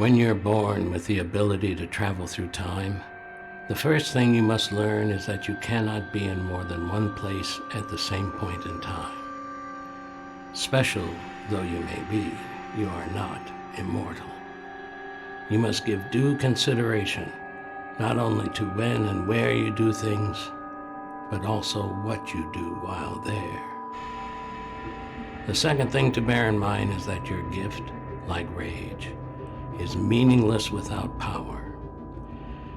When you're born with the ability to travel through time, the first thing you must learn is that you cannot be in more than one place at the same point in time. Special though you may be, you are not immortal. You must give due consideration not only to when and where you do things, but also what you do while there. The second thing to bear in mind is that your gift, like rage, is meaningless without power.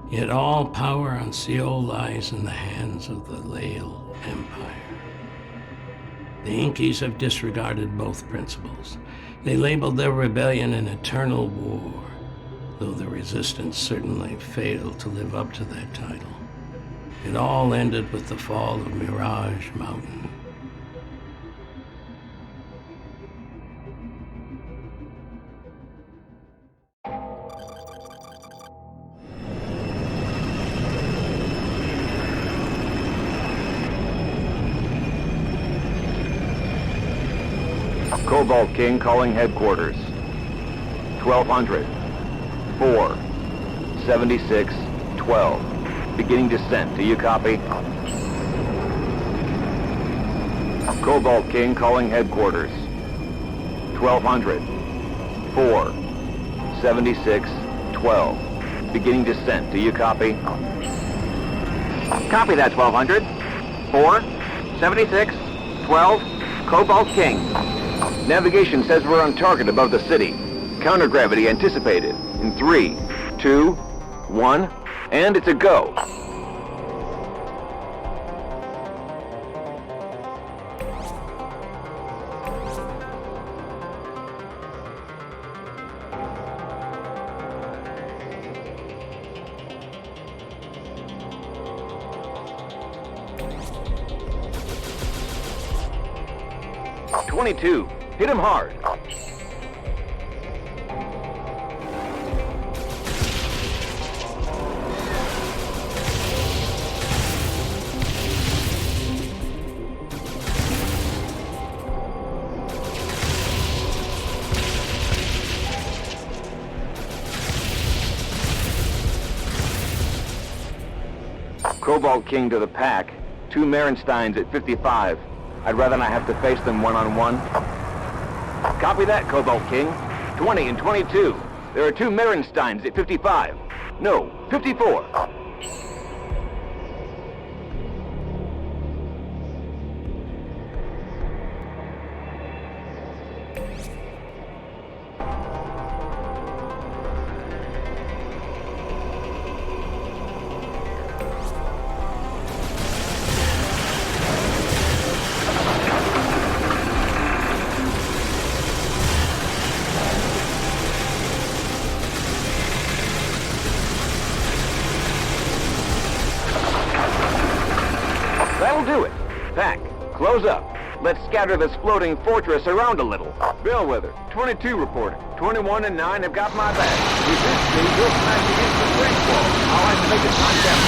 Yet all power on Seoul lies in the hands of the Lail Empire. The Inkies have disregarded both principles. They labeled their rebellion an eternal war, though the resistance certainly failed to live up to that title. It all ended with the fall of Mirage Mountain. Cobalt King calling headquarters. 1200. 4. 76. 12. Beginning descent. Do you copy? Cobalt King calling headquarters. 1200. 4. 76. 12. Beginning descent. Do you copy? Copy that, 1200. 4. 76. 12. Cobalt King. Navigation says we're on target above the city. Countergravity anticipated. In 3, 2, 1, and it's a go. .22. Hit him hard. Cobalt King to the pack. 2 Merensteins at 55. I'd rather not have to face them one-on-one. Copy that, Cobalt King. 20 and 22. There are 2 Merensteins at 55. No, 54. That'll do it. Pack, close up. Let's scatter this floating fortress around a little. Bellwether, 22 reporting. 21 and 9 have got my back. With this speed, we'll smash against the break wall. I'll have to make a contact.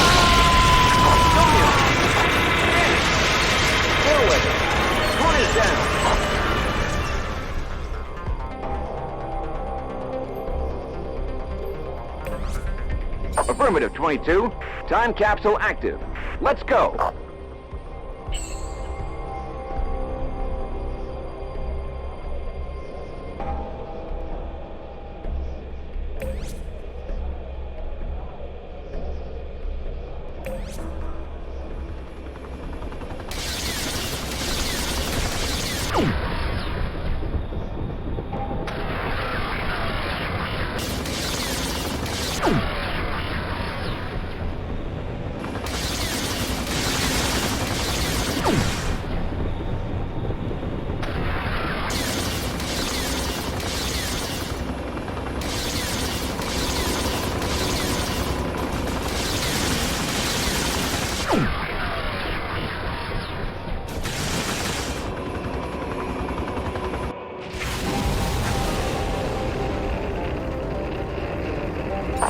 Sonia! Bellwether, 20 is down. Affirmative, 22. Time capsule active. Let's go.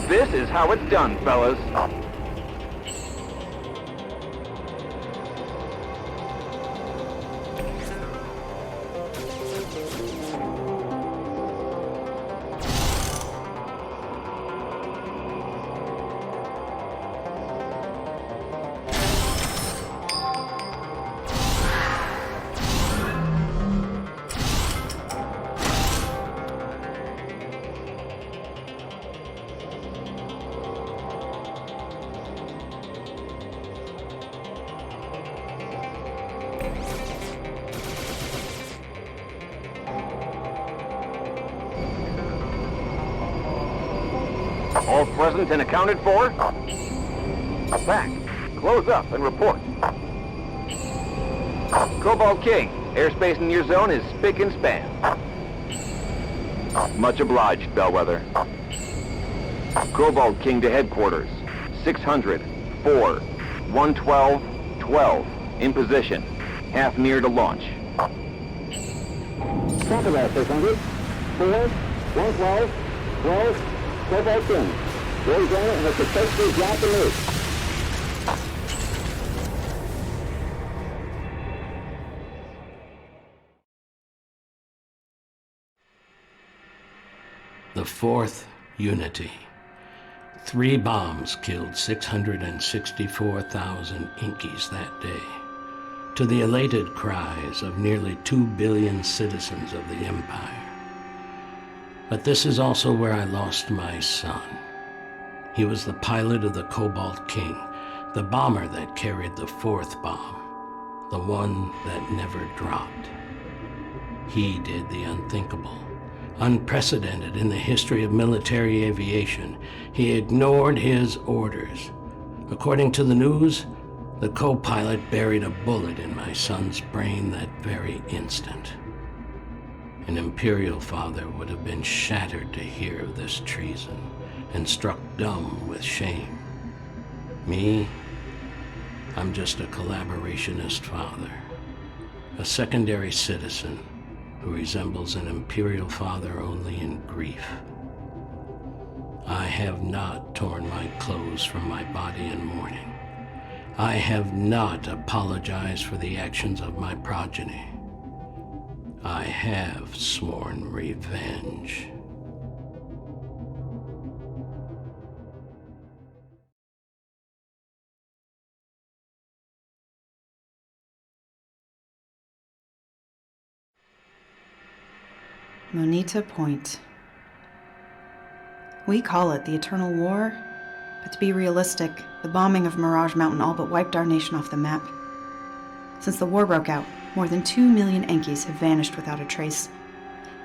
This is how it's done, fellas. All present and accounted for? Back. Close up and report. Cobalt King, airspace in your zone is spick and span. Much obliged, Bellwether. Cobalt King to headquarters. 600, 4, 112, 12. In position. Half near to launch. Talk about 600, 4, 112, 12, Cobalt King. Boys on it and it's successfully dropped the loop. The fourth Unity. 3 bombs killed 664,000 Inkies that day, to the elated cries of nearly 2 billion citizens of the Empire. But this is also where I lost my son. He was the pilot of the Cobalt King, the bomber that carried the 4th bomb, the one that never dropped. He did the unthinkable. Unprecedented in the history of military aviation, he ignored his orders. According to the news, the co-pilot buried a bullet in my son's brain that very instant. An Imperial father would have been shattered to hear of this treason and struck dumb with shame. Me, I'm just a collaborationist father, a secondary citizen who resembles an Imperial father only in grief. I have not torn my clothes from my body in mourning. I have not apologized for the actions of my progeny. I have sworn revenge. Moneta Point. We call it the Eternal War, but to be realistic, the bombing of Mirage Mountain all but wiped our nation off the map. Since the war broke out, more than 2 million Enkies have vanished without a trace.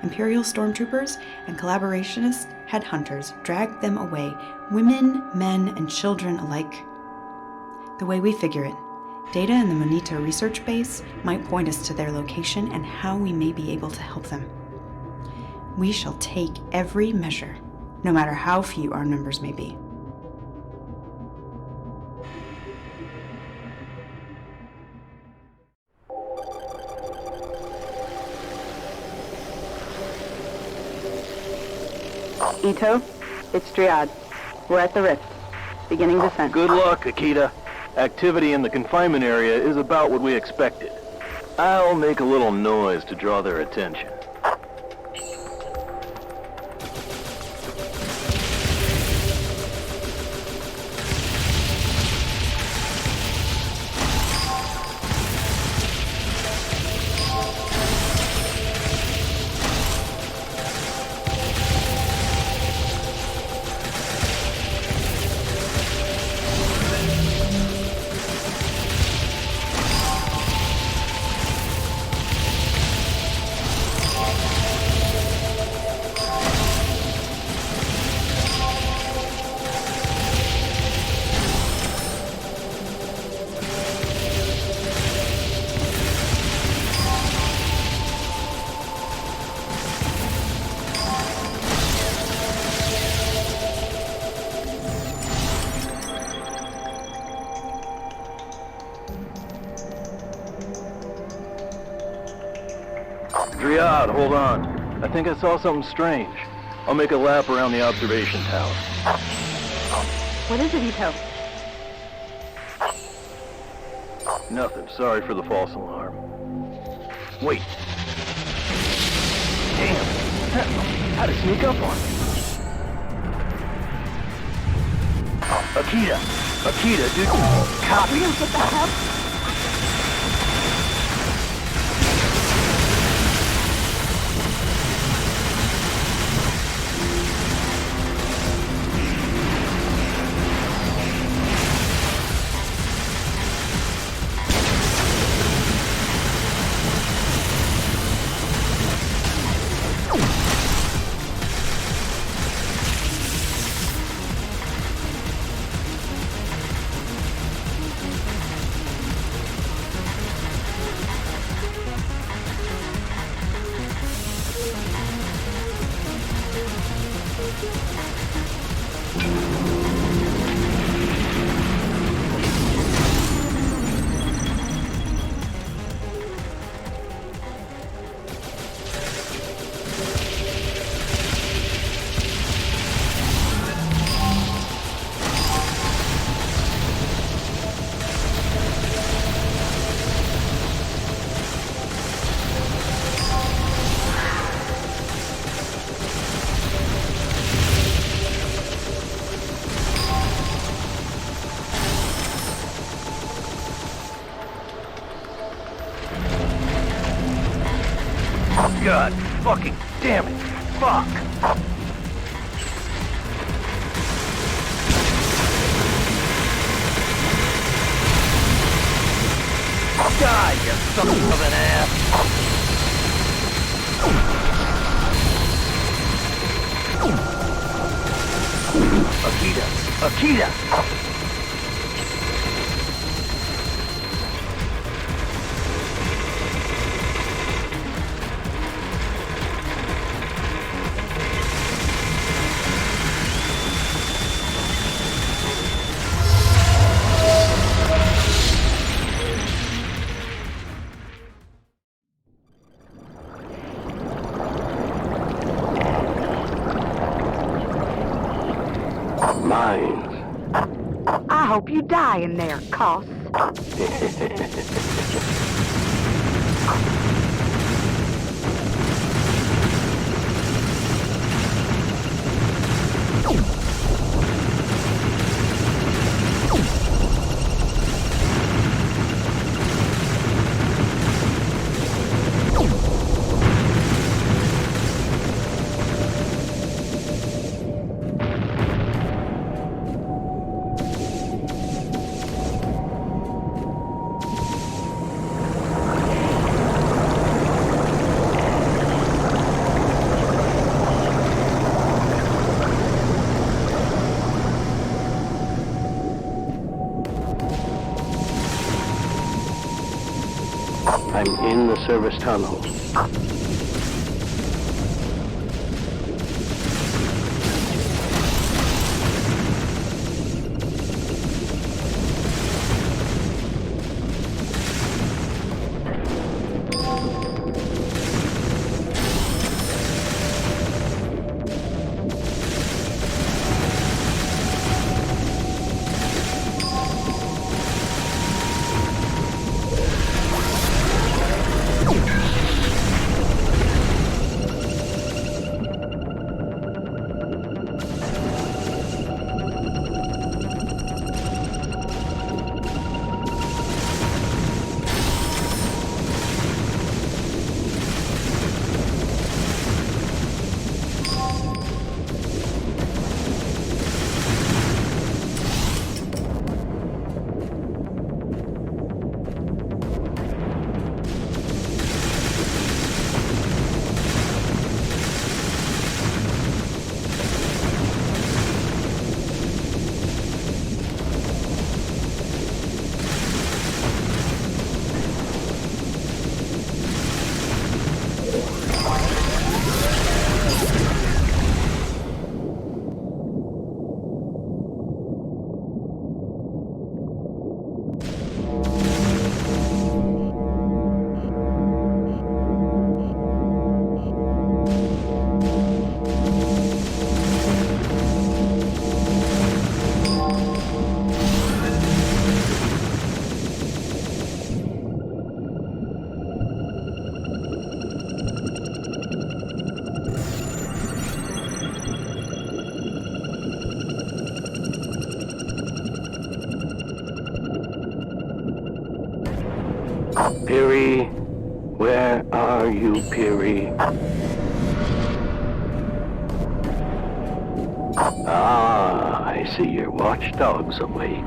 Imperial stormtroopers and collaborationist headhunters dragged them away, women, men, and children alike. The way we figure it, data in the Moneta research base might point us to their location and how we may be able to help them. We shall take every measure, no matter how few our numbers may be. Ito, it's Driad. We're at the Rift, beginning descent. Good luck, Akita. Activity in the confinement area is about what we expected. I'll make a little noise to draw their attention. Driad, hold on. I think I saw something strange. I'll make a lap around the observation tower. What is it, Ito? Nothing. Sorry for the false alarm. Wait. Damn. How'd it sneak up on me? Akita, dude. Copy. What the hell? God fucking damn it. Fuck. God, you son of an ass. Akita! Mines. I hope you die in there, Coss. I'm in the service tunnel. Peary, where are you, Peary? Ah, I see your watchdog's awake.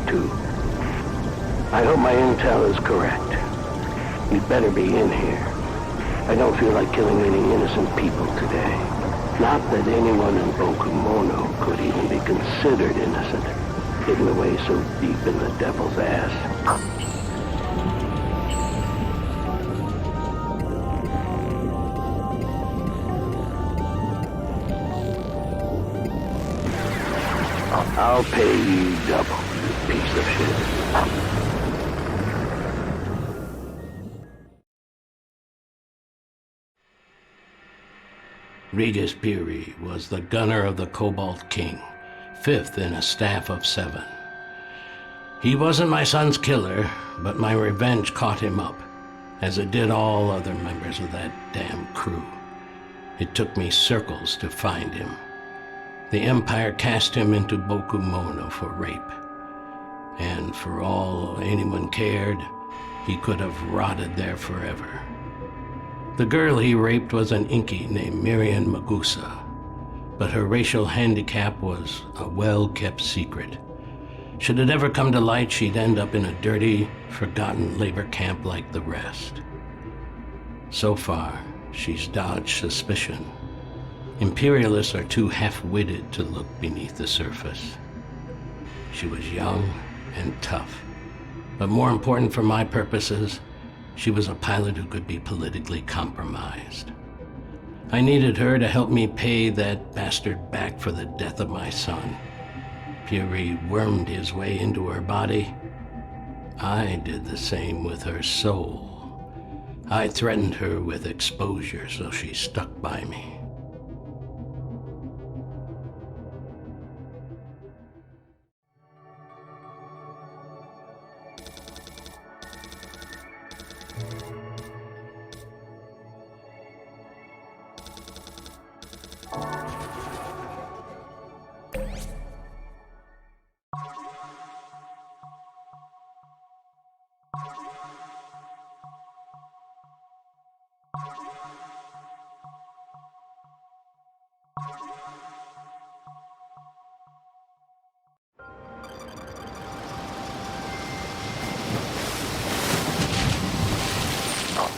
too. I hope my intel is correct. You'd better be in here. I don't feel like killing any innocent people today. Not that anyone in Bokumono could even be considered innocent, hidden away so deep in the devil's ass. I'll pay you double, you piece of shit. Regis Peary was the gunner of the Cobalt King, 5th in a staff of 7. He wasn't my son's killer, but my revenge caught him up, as it did all other members of that damn crew. It took me circles to find him. The Empire cast him into Bokumono for rape. And for all anyone cared, he could have rotted there forever. The girl he raped was an Inky named Miriam Magusa, but her racial handicap was a well-kept secret. Should it ever come to light, she'd end up in a dirty, forgotten labor camp like the rest. So far, she's dodged suspicion. Imperialists are too half-witted to look beneath the surface. She was young and tough, but more important for my purposes, she was a pilot who could be politically compromised. I needed her to help me pay that bastard back for the death of my son. Peary wormed his way into her body. I did the same with her soul. I threatened her with exposure, so she stuck by me.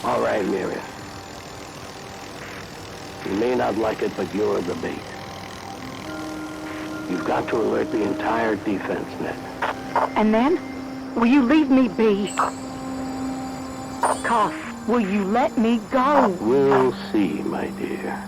All right, Miriam. You may not like it, but you're the bait. You've got to alert the entire defense net. And then? Will you leave me be? Cuff, will you let me go? We'll see, my dear.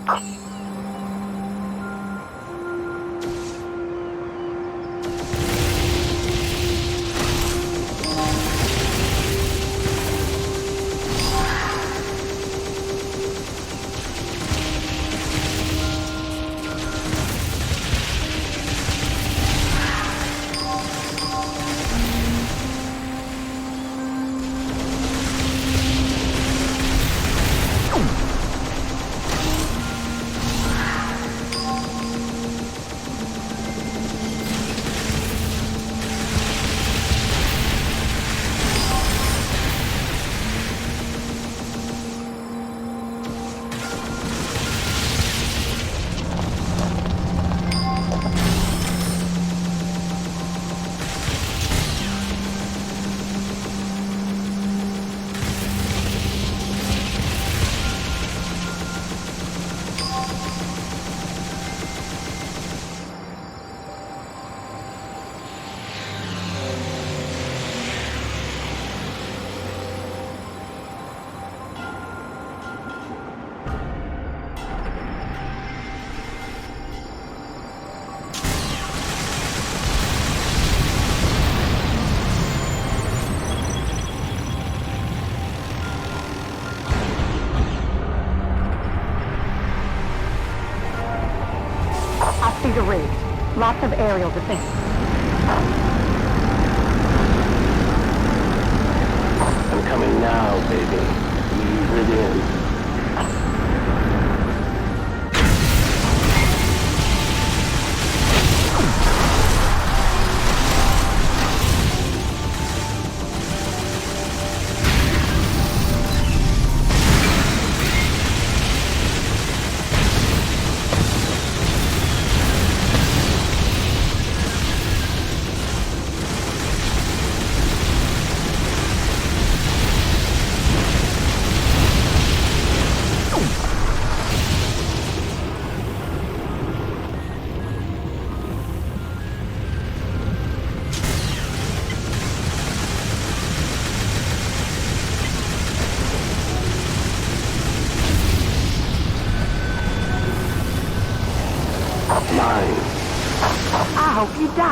See the rigs. Lots of aerial defense. I'm coming now, baby. Ease it in.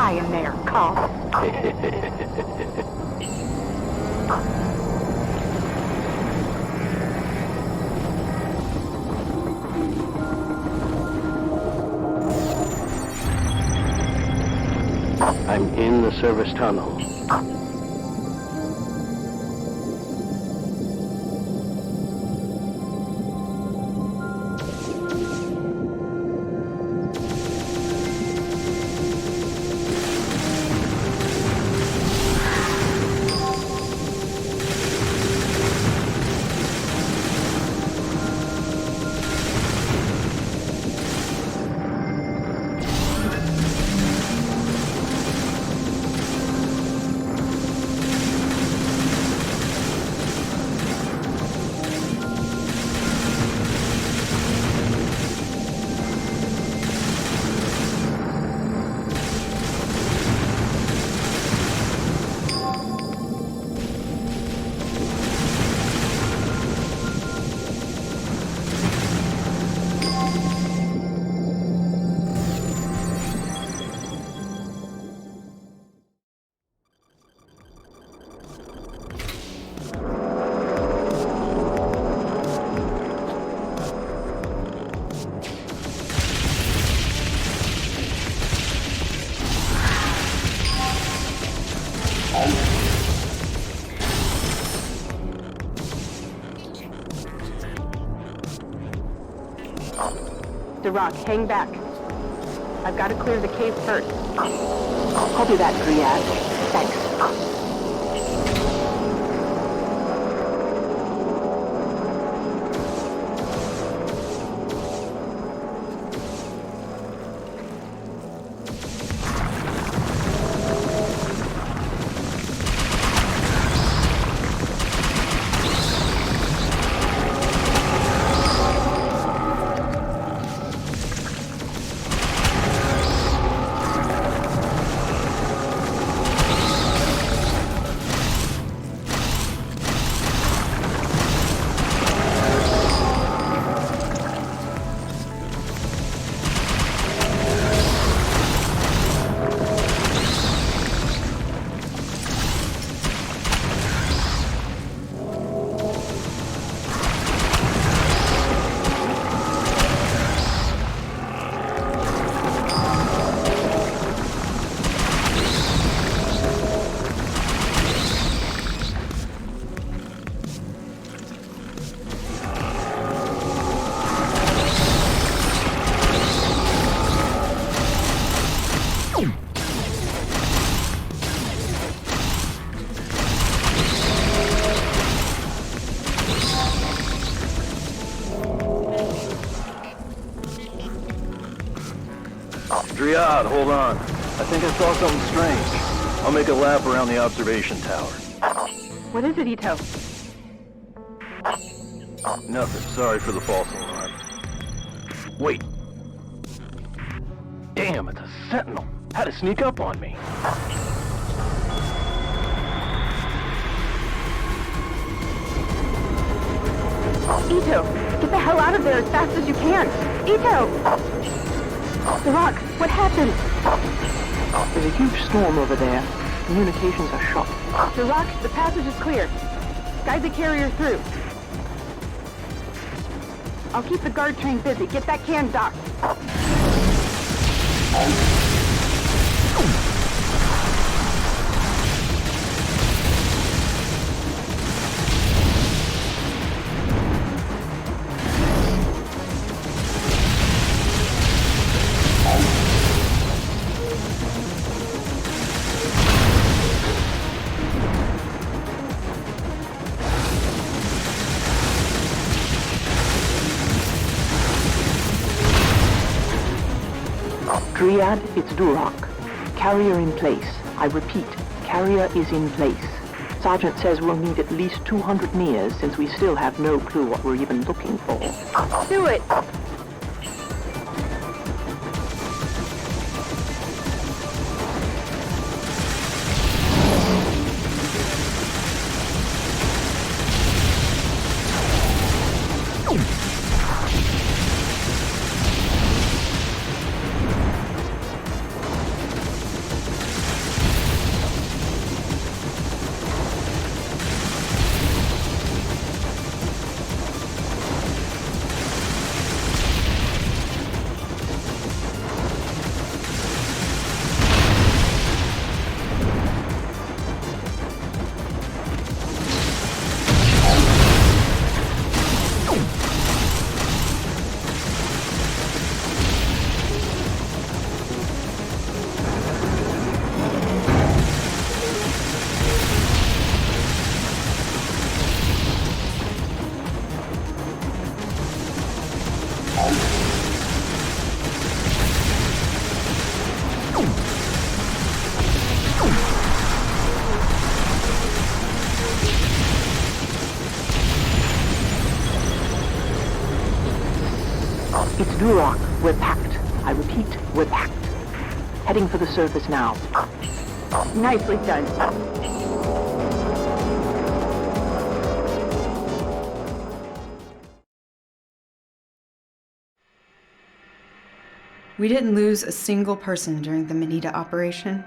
die in there, cop. I'm in the service tunnel. Rock, hang back. I've got to clear the cave first. Copy that, Dryad. Thanks. Dryad, hold on. I think I saw something strange. I'll make a lap around the observation tower. What is it, Ito? Nothing. Sorry for the false alarm. Wait. Damn, it's a sentinel. Had to sneak up on me. Ito, get the hell out of there as fast as you can. Ito! The Rock, what happened? There's a huge storm over there. Communications are shot. The Rock, the passage is clear. Guide the carrier through. I'll keep the guard train busy. Get that can docked. Dryad, it's Duroc. Carrier in place. I repeat, carrier is in place. Sergeant says we'll need at least 200 meters since we still have no clue what we're even looking for. Do it! It's Duroc. We're packed. I repeat, we're packed. Heading for the surface now. Nicely done. We didn't lose a single person during the Manita operation,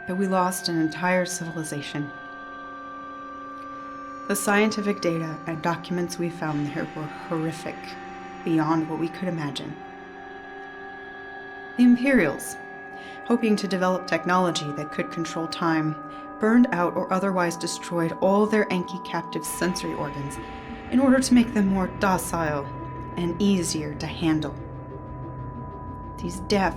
but we lost an entire civilization. The scientific data and documents we found there were horrific, beyond what we could imagine. The Imperials, hoping to develop technology that could control time, burned out or otherwise destroyed all their Enki captive sensory organs in order to make them more docile and easier to handle. These deaf,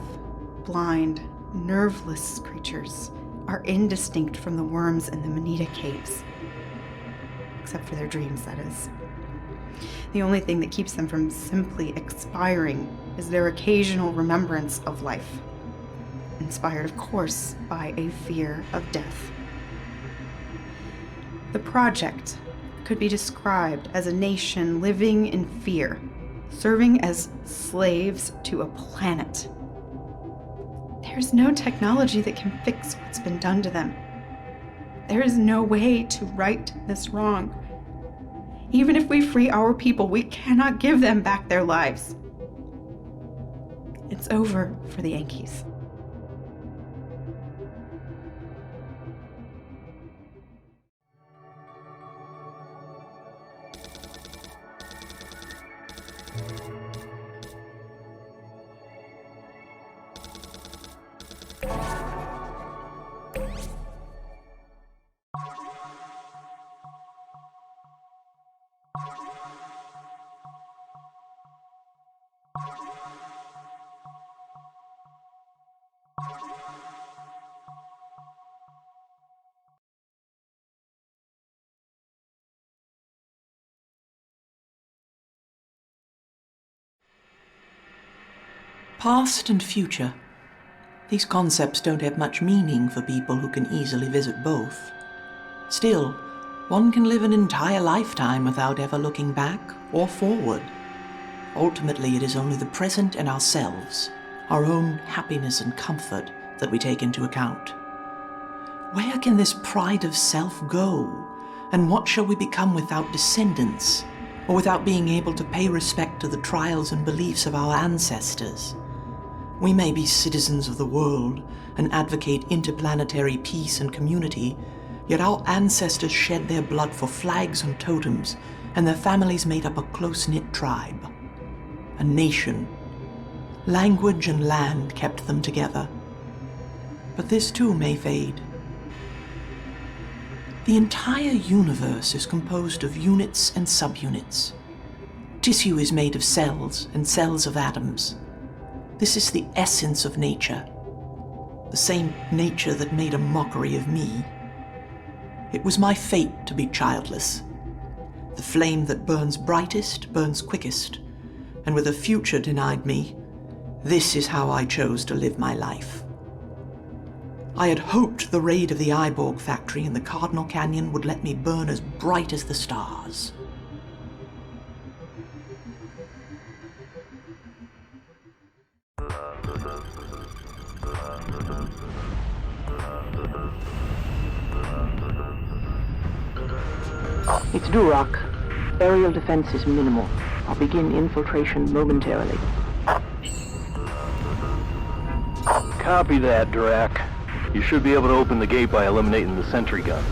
blind, nerveless creatures are indistinct from the worms in the Manita caves. Except for their dreams, that is. The only thing that keeps them from simply expiring is their occasional remembrance of life, inspired, of course, by a fear of death. The project could be described as a nation living in fear, serving as slaves to a planet. There's no technology that can fix what's been done to them. There is no way to right this wrong. Even if we free our people, we cannot give them back their lives. It's over for the Yankees. Past and future. These concepts don't have much meaning for people who can easily visit both. Still, one can live an entire lifetime without ever looking back or forward. Ultimately, it is only the present and ourselves, our own happiness and comfort, that we take into account. Where can this pride of self go? And what shall we become without descendants, or without being able to pay respect to the trials and beliefs of our ancestors? We may be citizens of the world and advocate interplanetary peace and community, yet our ancestors shed their blood for flags and totems, and their families made up a close-knit tribe. A nation. Language and land kept them together. But this too may fade. The entire universe is composed of units and subunits. Tissue is made of cells and cells of atoms. This is the essence of nature, the same nature that made a mockery of me. It was my fate to be childless. The flame that burns brightest burns quickest, and with a future denied me, this is how I chose to live my life. I had hoped the raid of the Iborg factory in the Cardinal Canyon would let me burn as bright as the stars. It's Duroc. Aerial defense is minimal. I'll begin infiltration momentarily. Copy that, Drac. You should be able to open the gate by eliminating the sentry guns.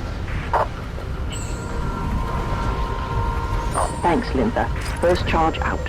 Thanks, Lintha. First charge out.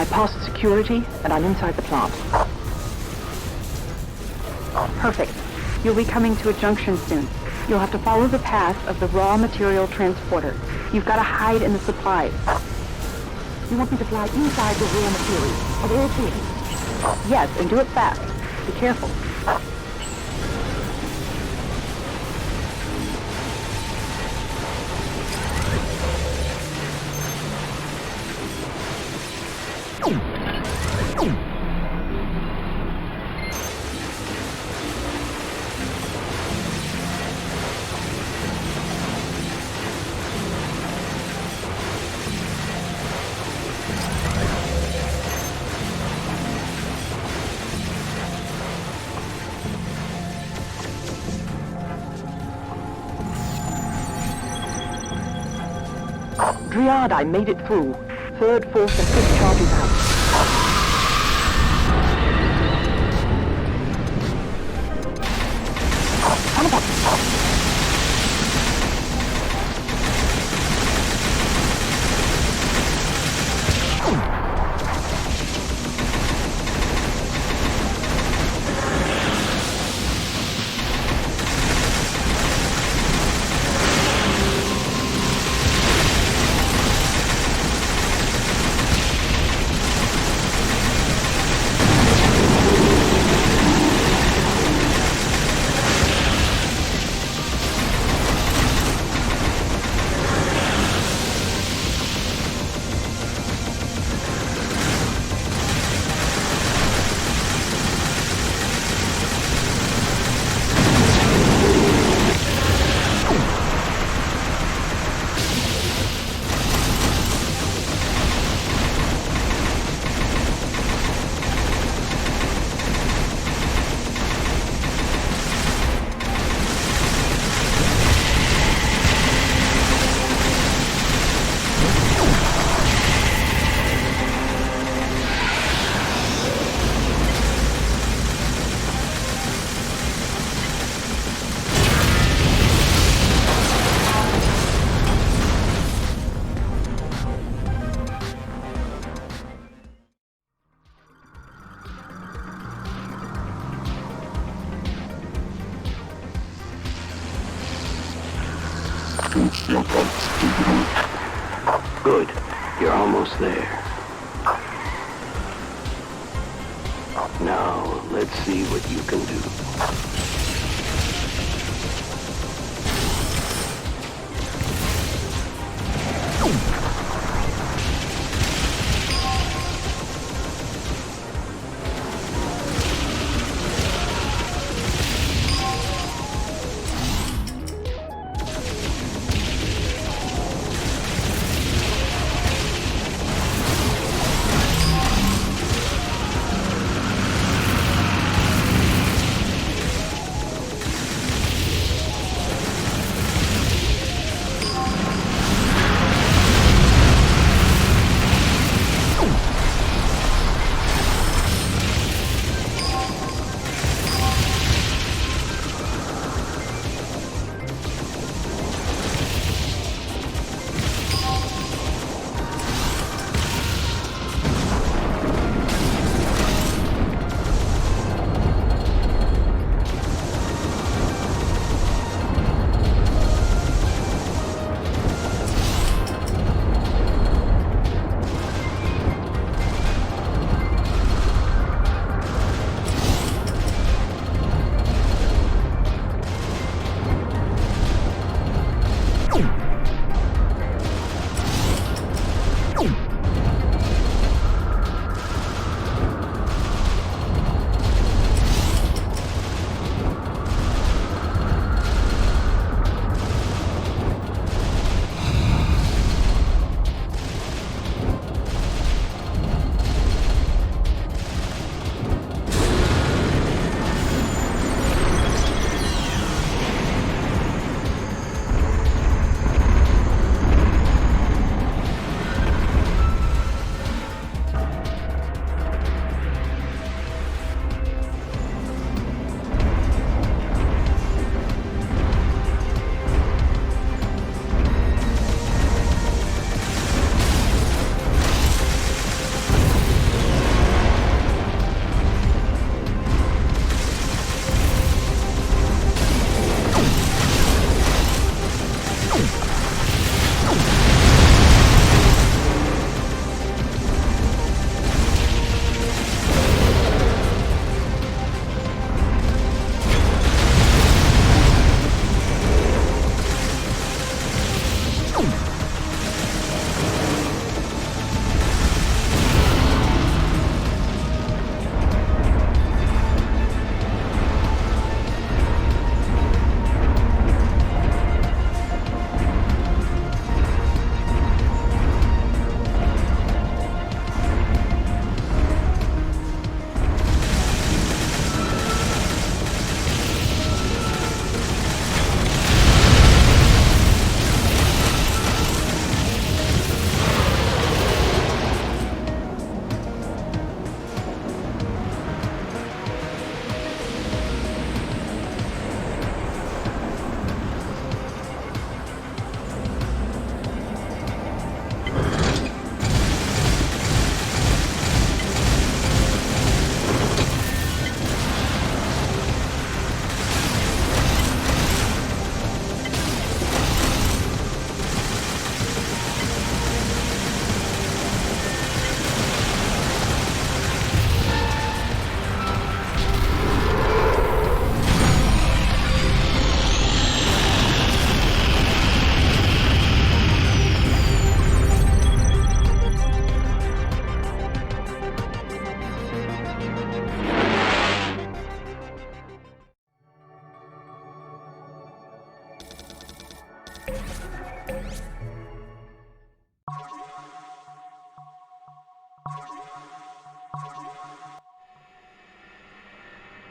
I passed security, and I'm inside the plant. Perfect. You'll be coming to a junction soon. You'll have to follow the path of the raw material transporter. You've got to hide in the supplies. You want me to fly inside the raw material of all things? Yes, and do it fast. Be careful. Dryad, I made it through. Third, fourth, and fifth charges out. Come on. Good. You're almost there. Now, let's see what you can do.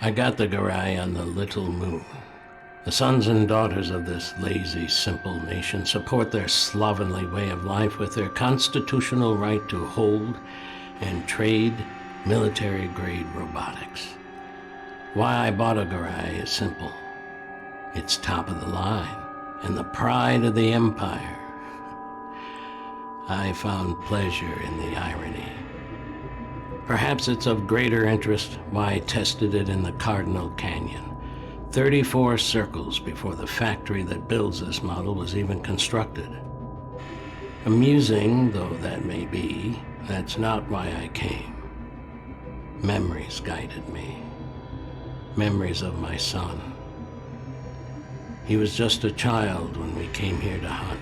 I got the garai on the little moon. The sons and daughters of this lazy, simple nation support their slovenly way of life with their constitutional right to hold and trade military-grade robotics. Why I bought a garai is simple. It's top of the line and the pride of the empire. I found pleasure in the irony. Perhaps it's of greater interest why I tested it in the Cardinal Canyon, 34 circles before the factory that builds this model was even constructed. Amusing though that may be, that's not why I came. Memories guided me. Memories of my son. He was just a child when we came here to hunt.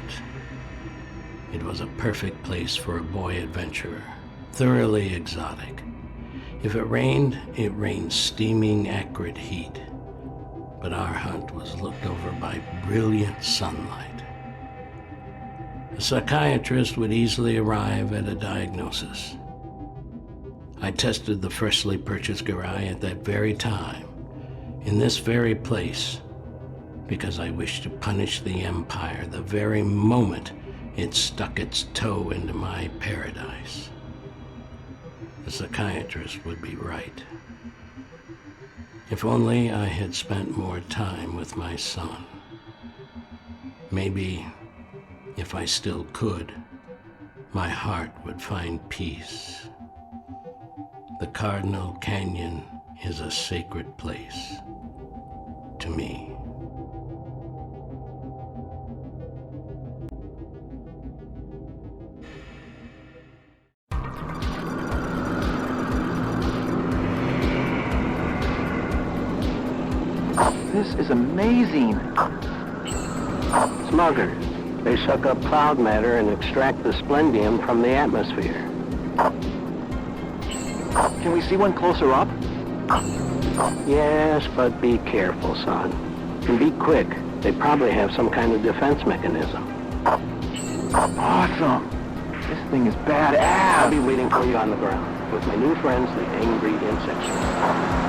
It was a perfect place for a boy adventurer, thoroughly exotic. If it rained steaming, acrid heat. But our hunt was looked over by brilliant sunlight. A psychiatrist would easily arrive at a diagnosis. I tested the freshly purchased garai at that very time, in this very place, because I wished to punish the Empire the very moment it stuck its toe into my paradise. The psychiatrist would be right. If only I had spent more time with my son. Maybe, if I still could, my heart would find peace. The Cardinal Canyon is a sacred place to me. This is amazing. Smuggers. They suck up cloud matter and extract the splendium from the atmosphere. Can we see one closer up? Yes, but be careful, son. And be quick. They probably have some kind of defense mechanism. Awesome. This thing is I'll badass. be waiting for you on the ground with my new friends, the angry insects.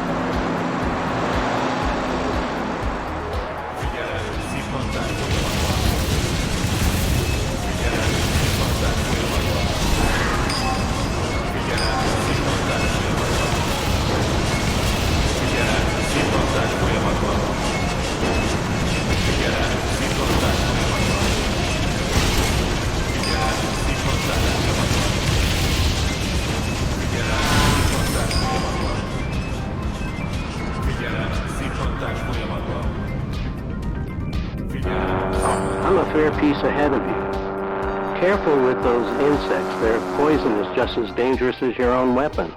I'm a fair piece ahead of you. Careful with those insects. Their poison is just as dangerous as your own weapons.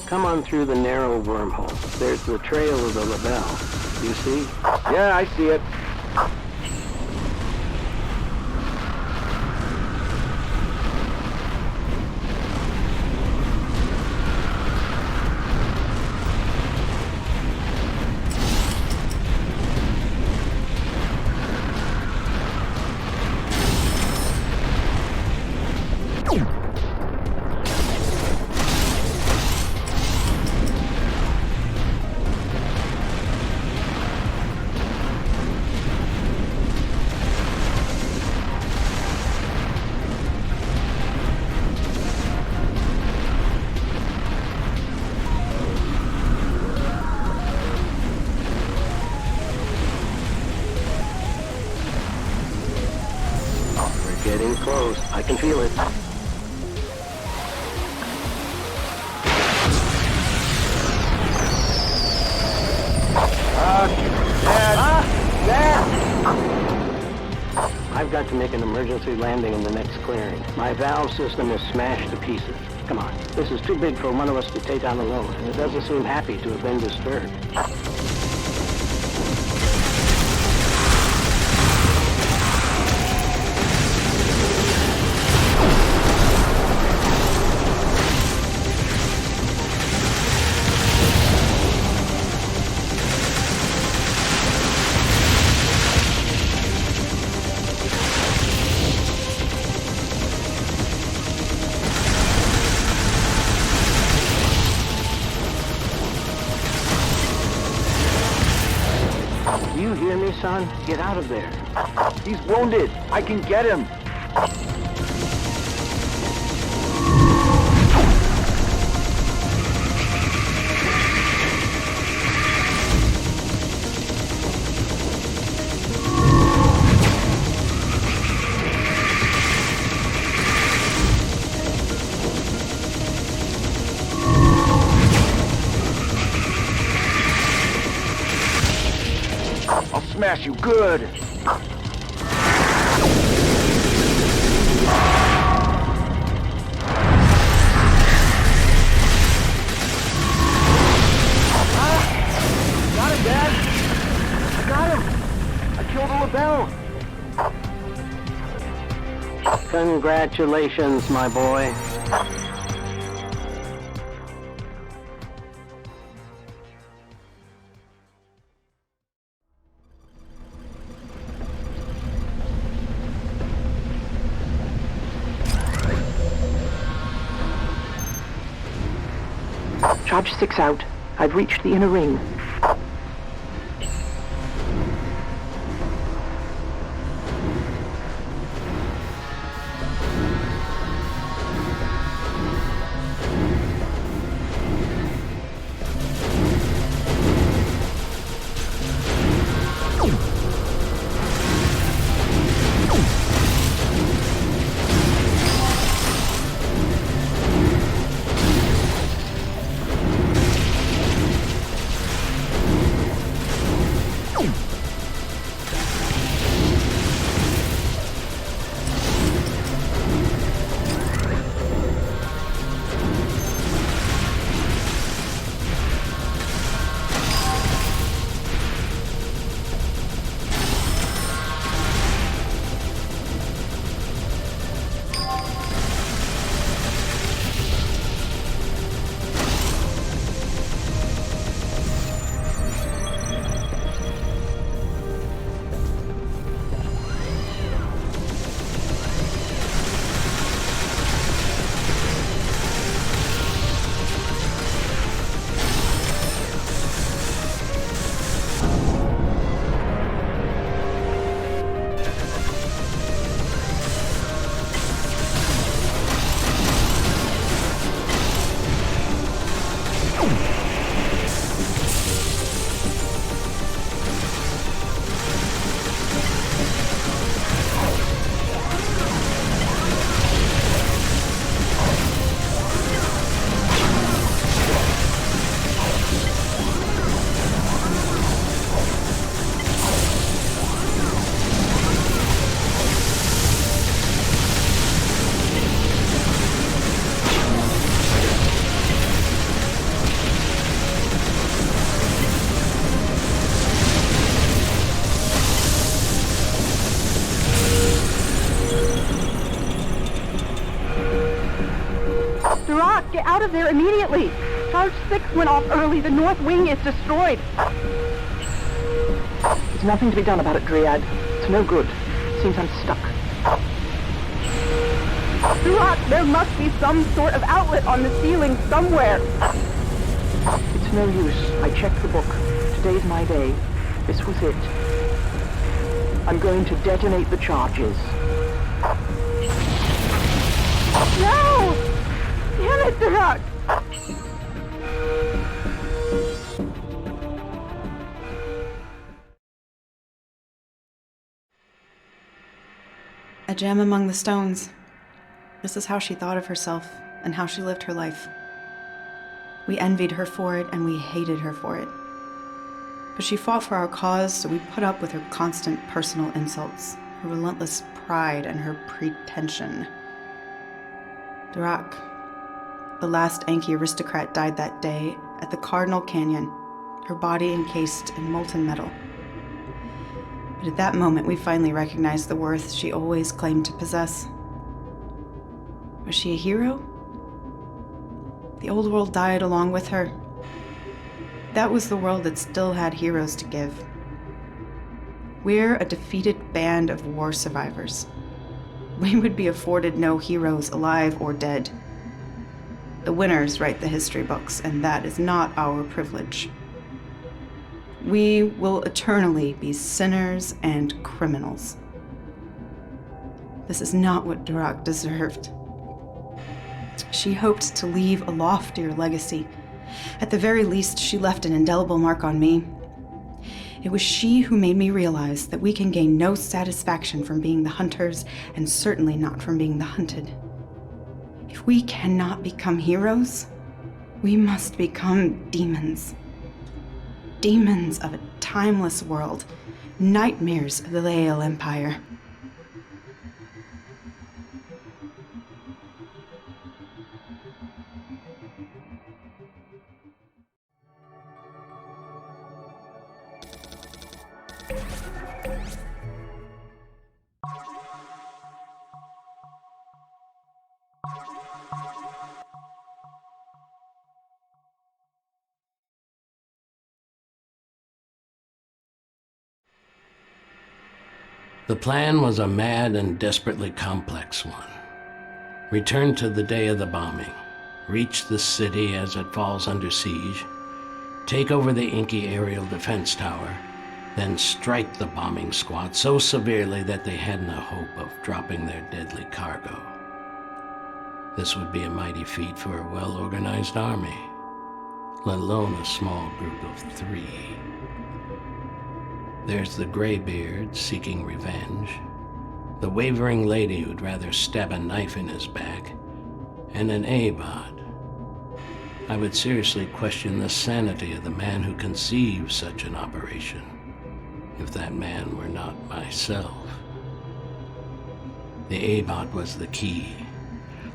Come on through the narrow wormhole. There's the trail of the label. You see? Yeah, I see it. close. I can feel it. I've got to make an emergency landing in the next clearing. My valve system is smashed to pieces. Come on, this is too big for one of us to take on alone, and it doesn't seem happy to have been disturbed. You hear me, son? Get out of there. He's wounded. I can get him. I'll smash you good. Got him, Dad. I got him. I killed a LaBelle. Congratulations, my boy. Charge 6 out. I've reached the inner ring. Get out of there immediately! Charge 6 went off early. The north wing is destroyed. There's nothing to be done about it, Dryad. It's no good. Seems I'm stuck. Duroc, there must be some sort of outlet on the ceiling somewhere. It's no use. I checked the book. Today's my day. This was it. I'm going to detonate the charges. No! Damn it, Duroc! A gem among the stones. This is how she thought of herself and how she lived her life. We envied her for it and we hated her for it. But she fought for our cause, so we put up with her constant personal insults, her relentless pride, and her pretension. Durak, the last Anki aristocrat, died that day at the Cardinal Canyon, her body encased in molten metal. But at that moment, we finally recognized the worth she always claimed to possess. Was she a hero? The old world died along with her. That was the world that still had heroes to give. We're a defeated band of war survivors. We would be afforded no heroes, alive or dead. The winners write the history books, and that is not our privilege. We will eternally be sinners and criminals. This is not what Durak deserved. She hoped to leave a loftier legacy. At the very least, she left an indelible mark on me. It was she who made me realize that we can gain no satisfaction from being the hunters, and certainly not from being the hunted. If we cannot become heroes, we must become demons. Demons of a timeless world, nightmares of the Lael Empire. The plan was a mad and desperately complex one. Return to the day of the bombing, reach the city as it falls under siege, take over the Inky aerial defense tower, then strike the bombing squad so severely that they had no hope of dropping their deadly cargo. This would be a mighty feat for a well-organized army, let alone a small group of 3. There's the graybeard seeking revenge, the wavering lady who'd rather stab a knife in his back, and an Abad. I would seriously question the sanity of the man who conceived such an operation, if that man were not myself. The Abad was the key.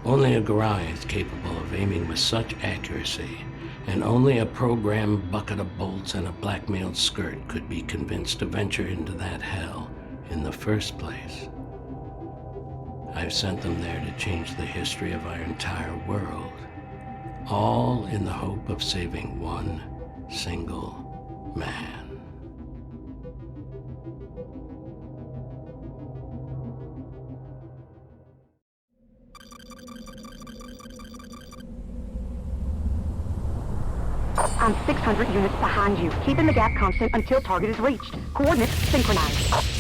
Only a Goriath capable of aiming with such accuracy, and only a programmed bucket of bolts and a blackmailed skirt could be convinced to venture into that hell in the first place. I've sent them there to change the history of our entire world, all in the hope of saving one single man. I'm 600 units behind you, keeping the gap constant until target is reached. Coordinates synchronized.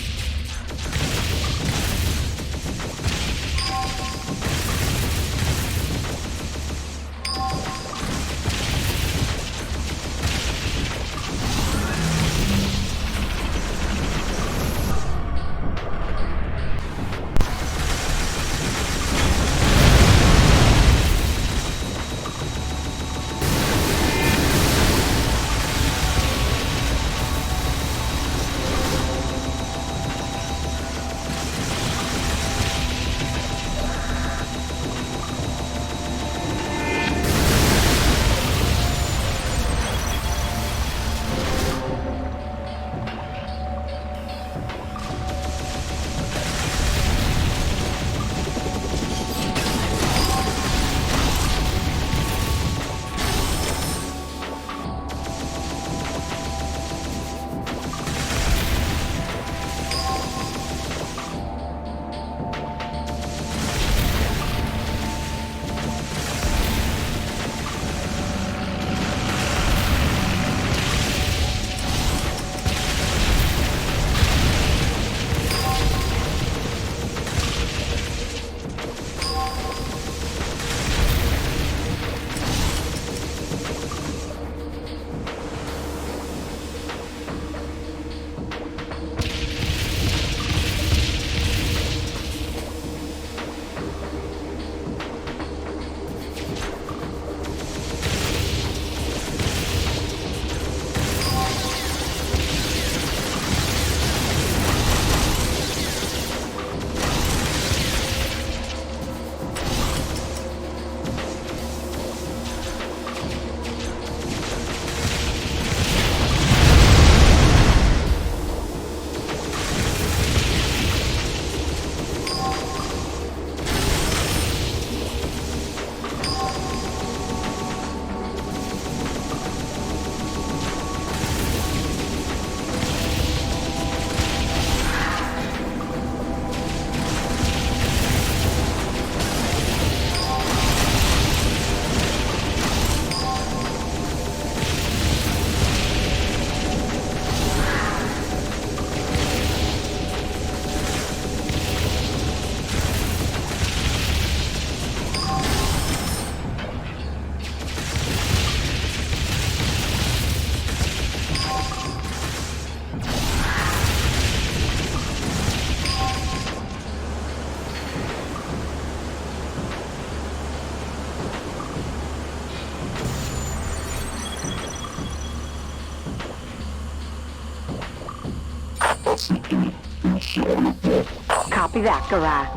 Copy that, Garaz.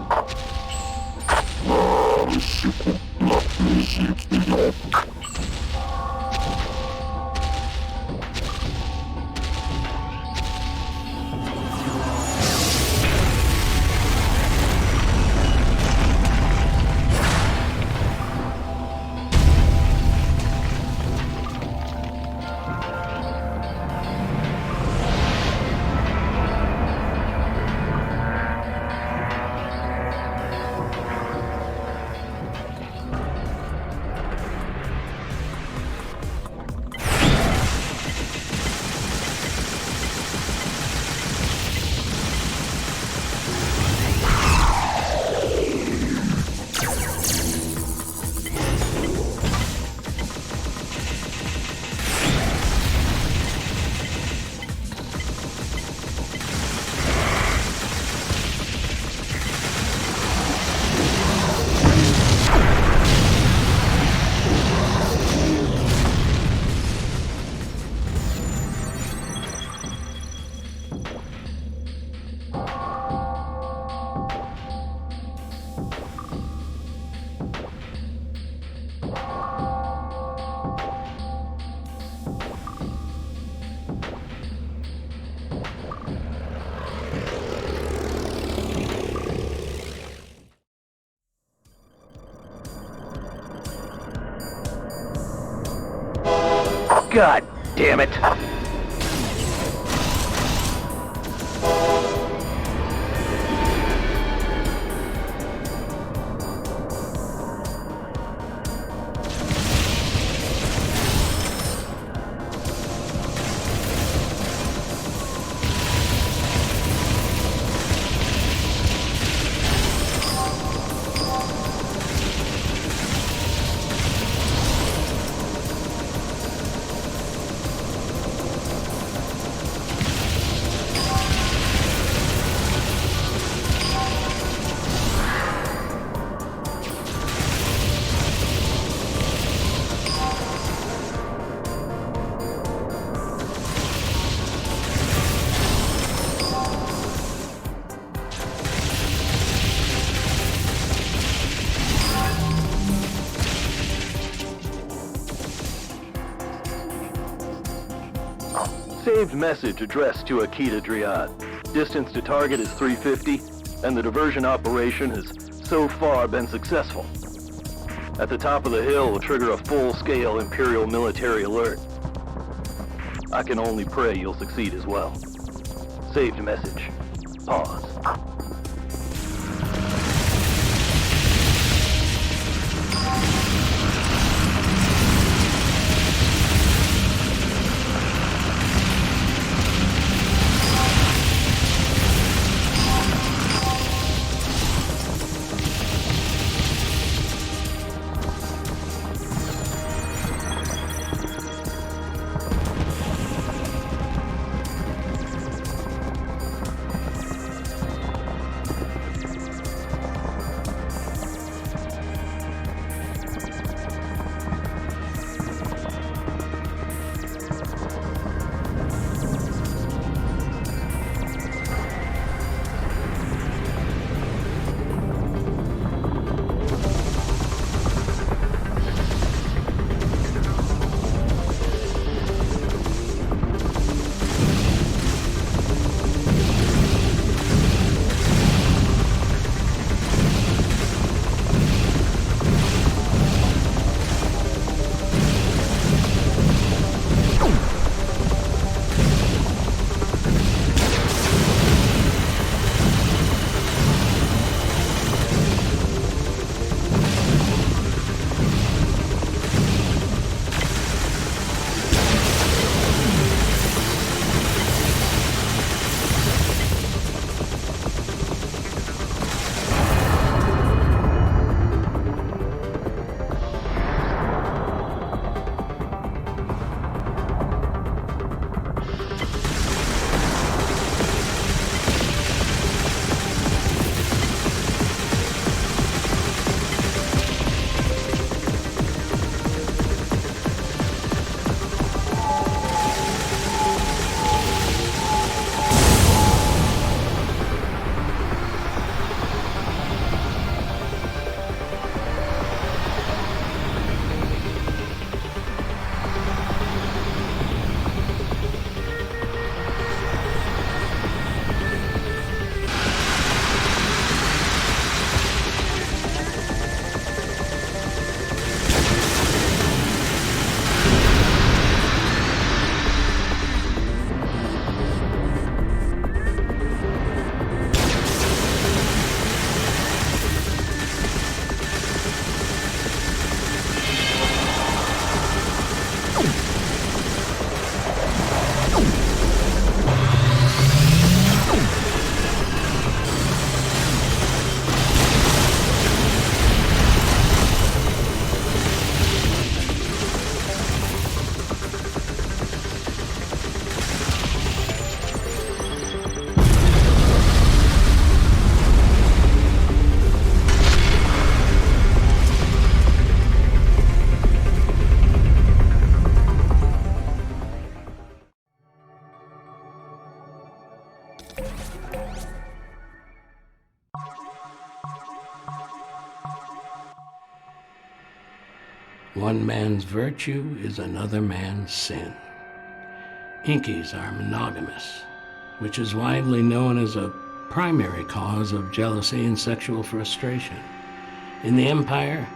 God damn it! Saved message addressed to Akita Driad. Distance to target is 350, and the diversion operation has so far been successful. At the top of the hill will trigger a full-scale Imperial military alert. I can only pray you'll succeed as well. Saved message. Pause. One man's virtue is another man's sin. Inkies are monogamous, which is widely known as a primary cause of jealousy and sexual frustration. In the Empire,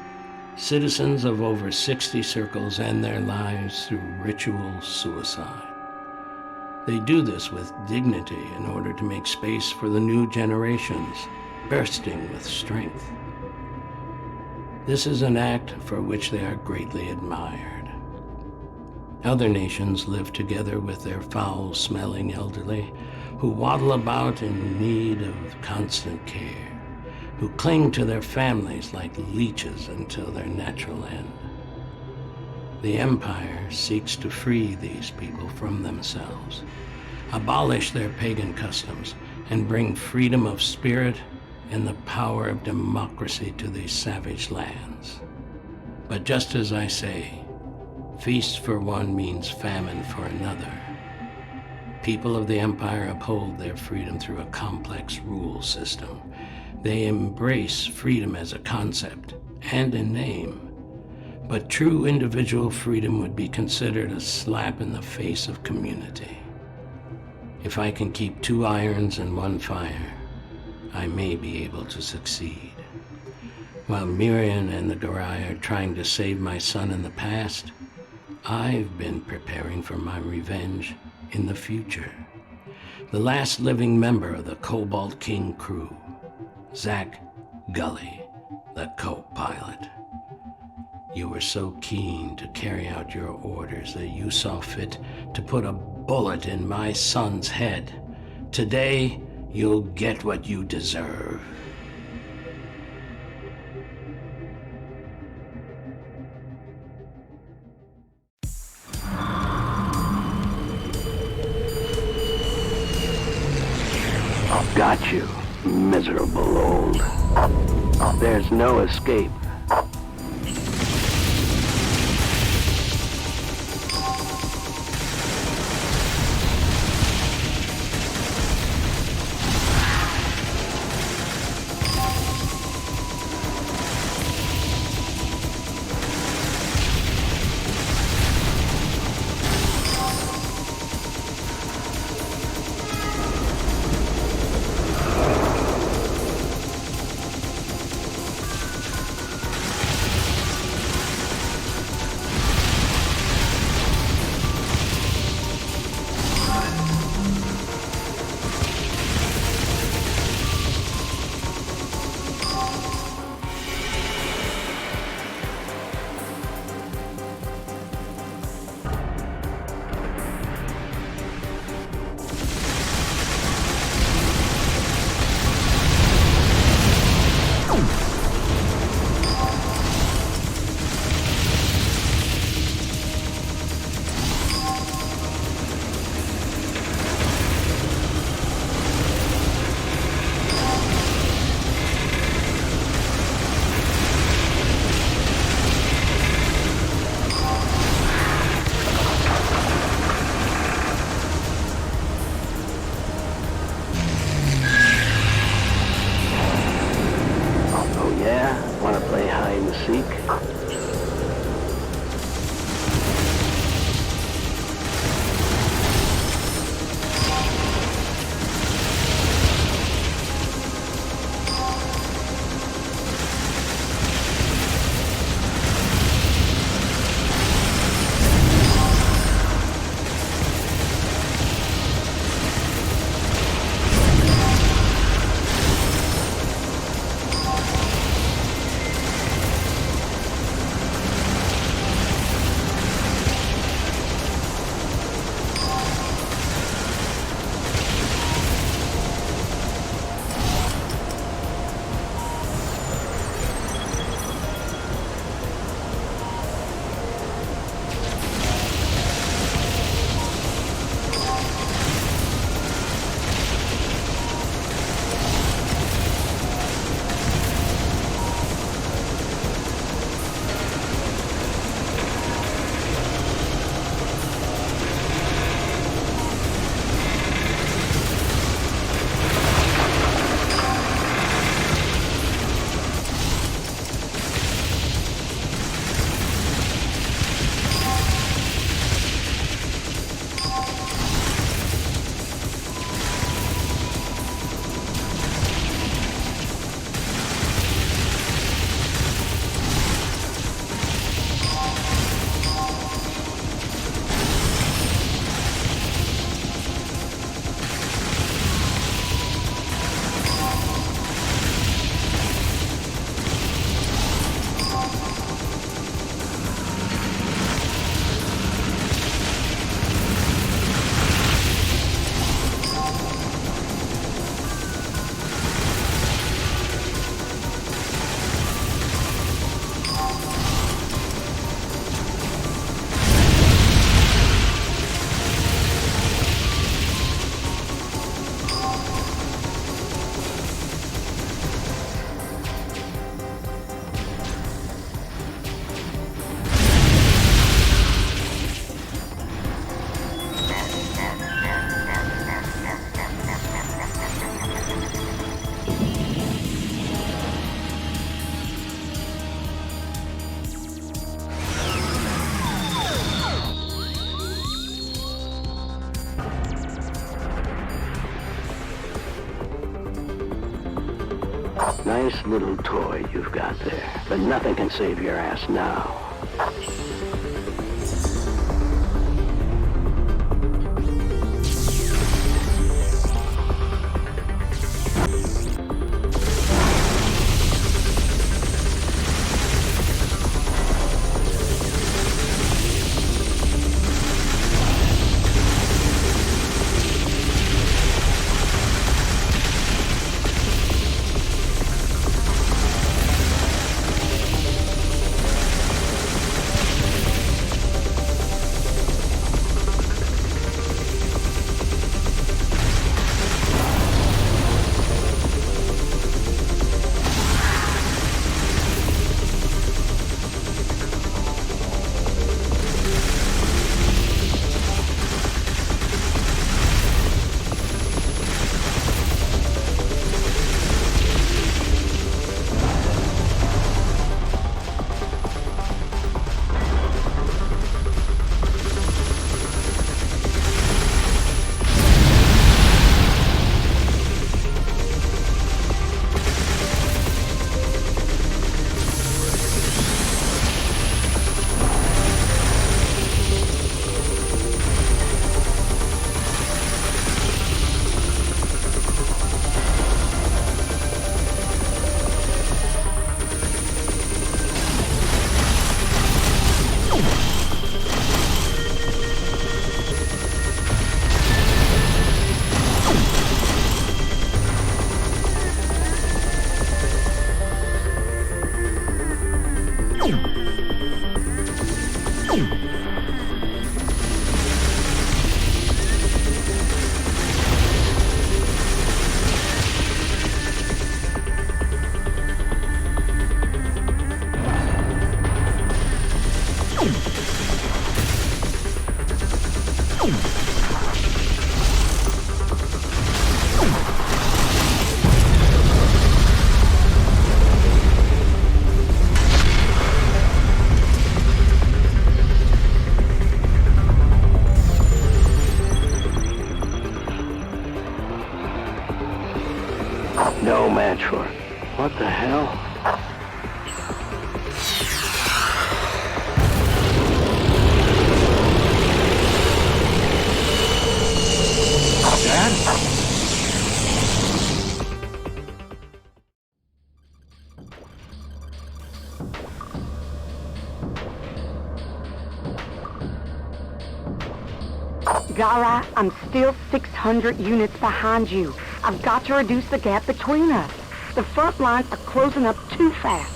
citizens of over 60 circles end their lives through ritual suicide. They do this with dignity in order to make space for the new generations, bursting with strength. This is an act for which they are greatly admired. Other nations live together with their foul-smelling elderly, who waddle about in need of constant care, who cling to their families like leeches until their natural end. The Empire seeks to free these people from themselves, abolish their pagan customs, and bring freedom of spirit and the power of democracy to these savage lands. But just as I say, feast for one means famine for another. People of the Empire uphold their freedom through a complex rule system. They embrace freedom as a concept and in name. But true individual freedom would be considered a slap in the face of community. If I can keep 2 irons in one fire, I may be able to succeed. While Miriam and the Garai are trying to save my son in the past, I've been preparing for my revenge in the future. The last living member of the Cobalt King crew, Zach Gully, the co-pilot. You were so keen to carry out your orders that you saw fit to put a bullet in my son's head. Today, you'll get what you deserve. Got you, miserable old. There's no escape. Nice little toy you've got there, but nothing can save your ass now. No match for it. What the hell? Dad? Gara, I'm still 600 units behind you. I've got to reduce the gap between us. The front lines are closing up too fast.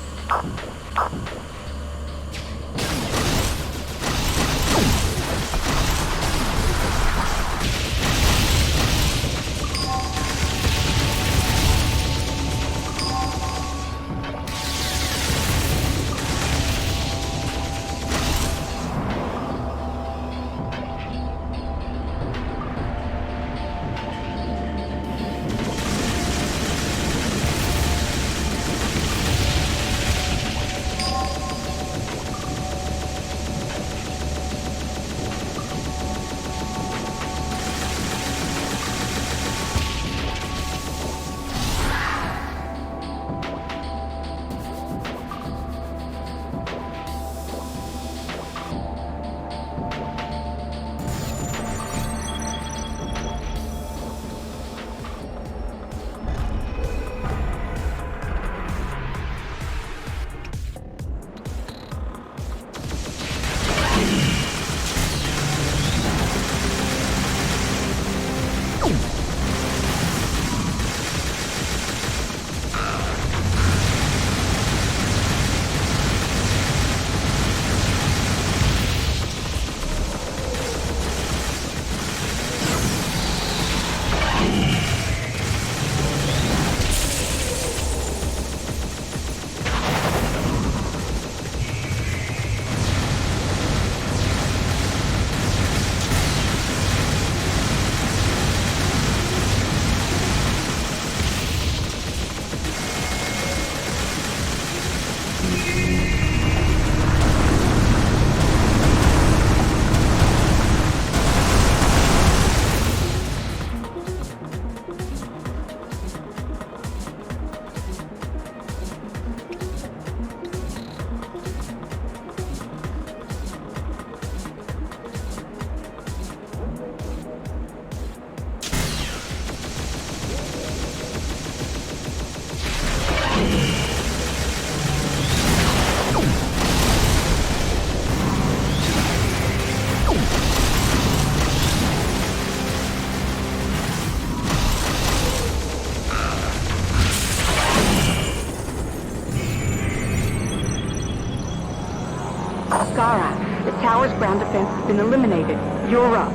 ground defense has been eliminated. You're up.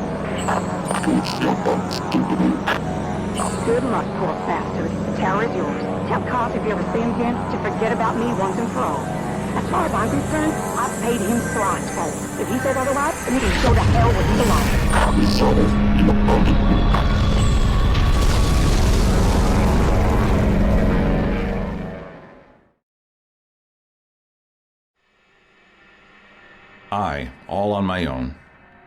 Good luck, poor bastard. The tower is yours. Tell Cobb if you ever see him again to forget about me once and for all. As far as I'm concerned, I've paid him thrice for it. If he says otherwise, then he can go to hell where he belongs. I, all on my own,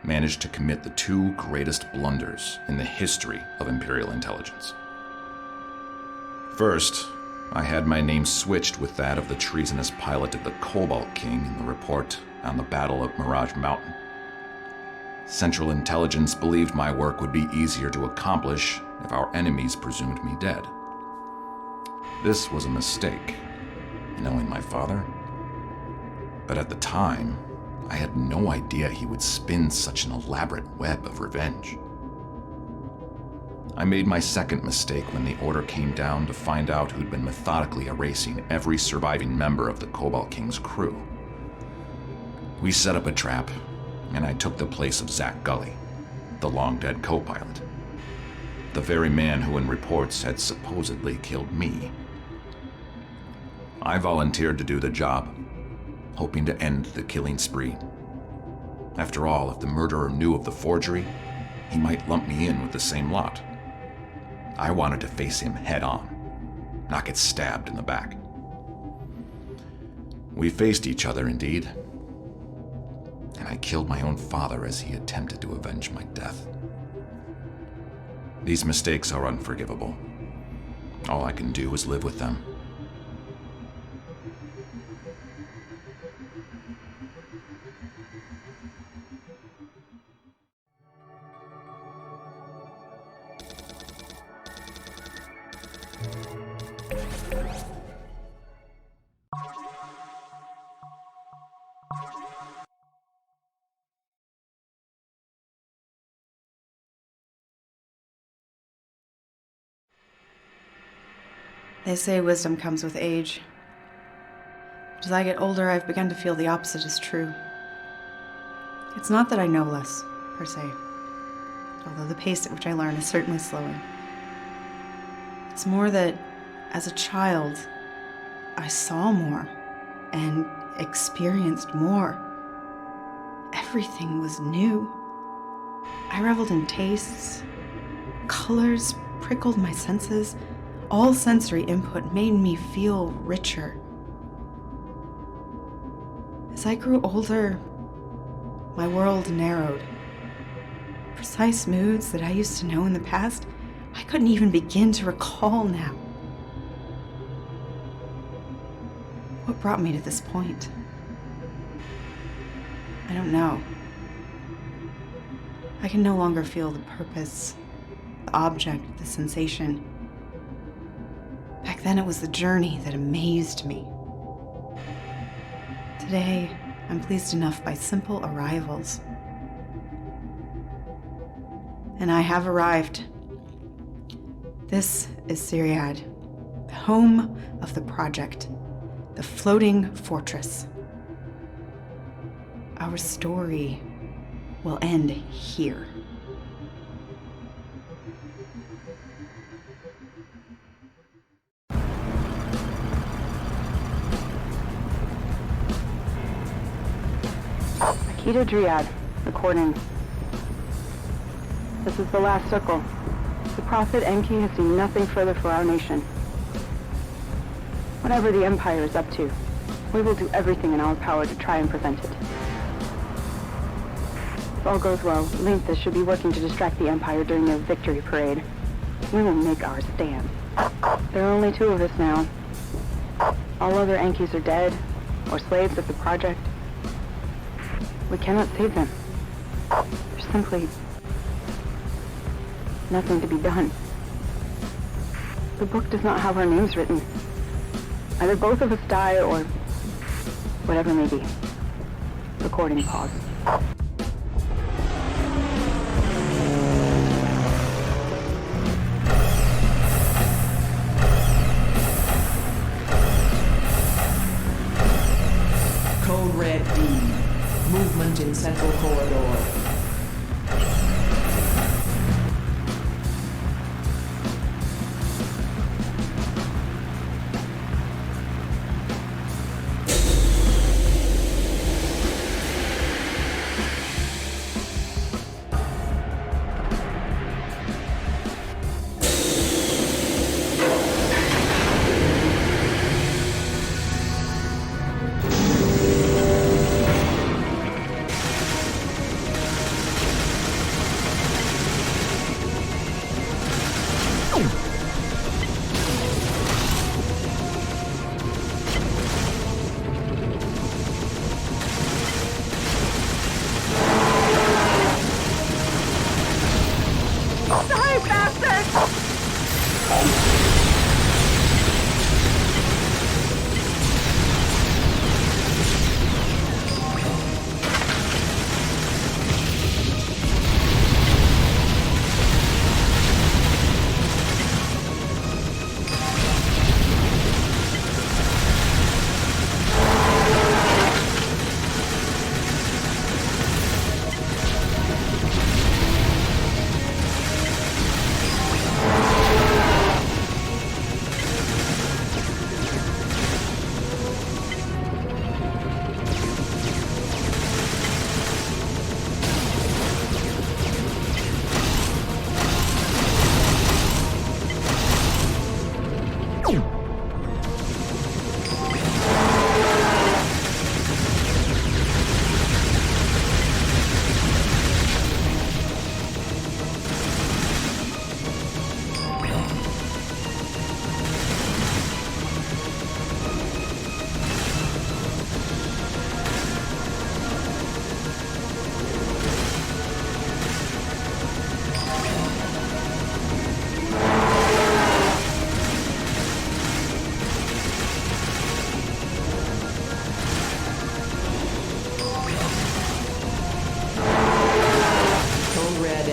managed to commit the two greatest blunders in the history of Imperial intelligence. First, I had my name switched with that of the treasonous pilot of the Cobalt King in the report on the Battle of Mirage Mountain. Central Intelligence believed my work would be easier to accomplish if our enemies presumed me dead. This was a mistake, knowing my father. But at the time, I had no idea he would spin such an elaborate web of revenge. I made my second mistake when the order came down to find out who'd been methodically erasing every surviving member of the Cobalt King's crew. We set up a trap, and I took the place of Zach Gully, the long-dead co-pilot. The very man who in reports had supposedly killed me. I volunteered to do the job, hoping to end the killing spree. After all, if the murderer knew of the forgery, he might lump me in with the same lot. I wanted to face him head-on, not get stabbed in the back. We faced each other, indeed, and I killed my own father as he attempted to avenge my death. These mistakes are unforgivable. All I can do is live with them. They say wisdom comes with age. As I get older, I've begun to feel the opposite is true. It's not that I know less, per se, although the pace at which I learn is certainly slowing. It's more that, as a child, I saw more and experienced more. Everything was new. I reveled in tastes. Colors prickled my senses. All sensory input made me feel richer. As I grew older, my world narrowed. Precise moods that I used to know in the past, I couldn't even begin to recall now. What brought me to this point? I don't know. I can no longer feel the purpose, the object, the sensation. Back then it was the journey that amazed me. Today, I'm pleased enough by simple arrivals. And I have arrived. This is Syriad, the home of the project, the floating fortress. Our story will end here. Akita Dryad, recording. This is the last circle. The Prophet Enki has seen nothing further for our nation. Whatever the Empire is up to, we will do everything in our power to try and prevent it. If all goes well, Linthus should be working to distract the Empire during their victory parade. We will make our stand. There are only two of us now. All other Enkis are dead, or slaves of the project. We cannot save them. There's simply nothing to be done. The book does not have our names written. Either both of us die or whatever may be. Recording pause. Code Red D. Movement in Central Core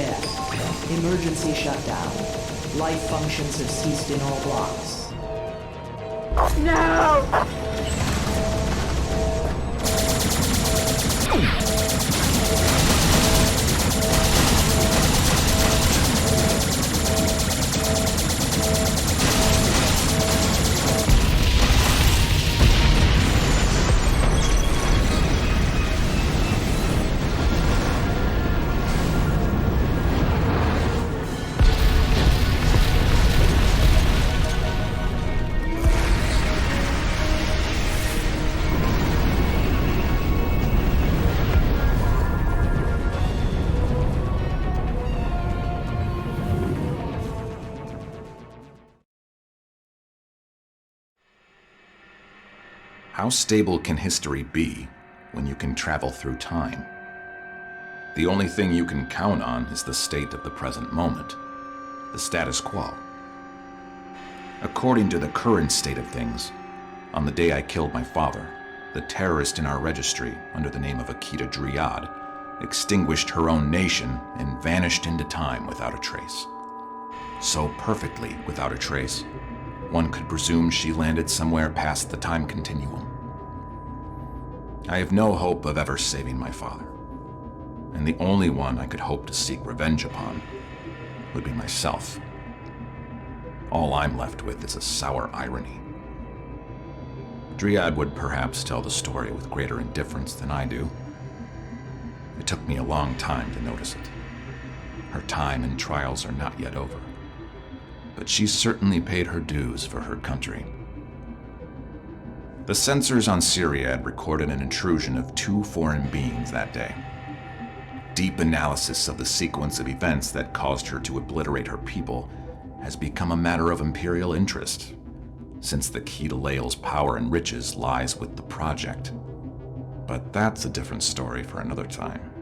there. Emergency shutdown. Life functions have ceased in all blocks. No! How stable can history be when you can travel through time? The only thing you can count on is the state of the present moment, the status quo. According to the current state of things, on the day I killed my father, the terrorist in our registry, under the name of Akita Dryad, extinguished her own nation and vanished into time without a trace. So perfectly without a trace, one could presume she landed somewhere past the time continuum. I have no hope of ever saving my father, and the only one I could hope to seek revenge upon would be myself. All I'm left with is a sour irony. Dryad would perhaps tell the story with greater indifference than I do. It took me a long time to notice it. Her time and trials are not yet over, but she certainly paid her dues for her country. The sensors on Siriad recorded an intrusion of 2 foreign beings that day. Deep analysis of the sequence of events that caused her to obliterate her people has become a matter of imperial interest, since the key to Lael's power and riches lies with the project. But that's a different story for another time.